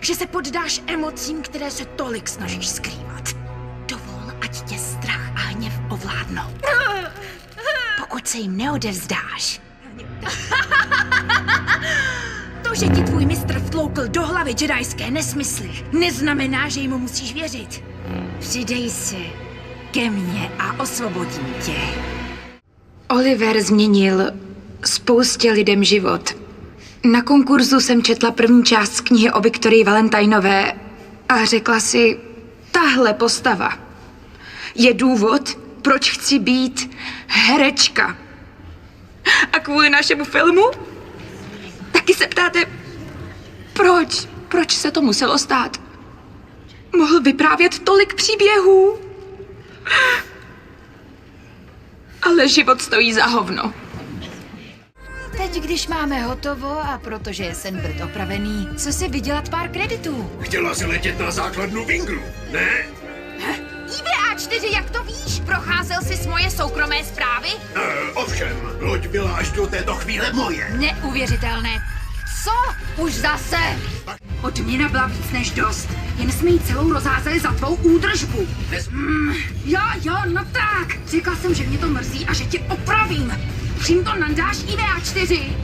že se poddáš emocím, které se tolik snažíš skrývat. Dovol, ať tě strach a hněv ovládnou. Pokud se jim neodevzdáš. To, že ti tvůj mistr vtloukl do hlavy jedajské nesmysly, neznamená, že jim musíš věřit. Přidej se ke mně a osvobodím tě. Oliver změnil spoustě lidem život. Na konkurzu jsem četla první část z knihy o Viktorii Valentineové a řekla si, tahle postava je důvod, proč chci být herečka. A kvůli našemu filmu? Taky se ptáte, proč? Proč se to muselo stát? Mohl vyprávět tolik příběhů. Ale život stojí za hovno. Teď, když máme hotovo a protože je Sandbird opravený, co si vydělat pár kreditů? Chtěla jsi letět na základnu Vingru, ne? IVA4, jak to víš? Procházel jsi s moje soukromé zprávy? Ovšem, loď byla až do této chvíle moje. Neuvěřitelné. Co? Už zase? Odměna byla víc než dost. Jen jsme ji celou rozházeli za tvou údržbu. Jo, no tak. Řekla jsem, že mě to mrzí a že tě opravím. Čím to nandáš IVA4?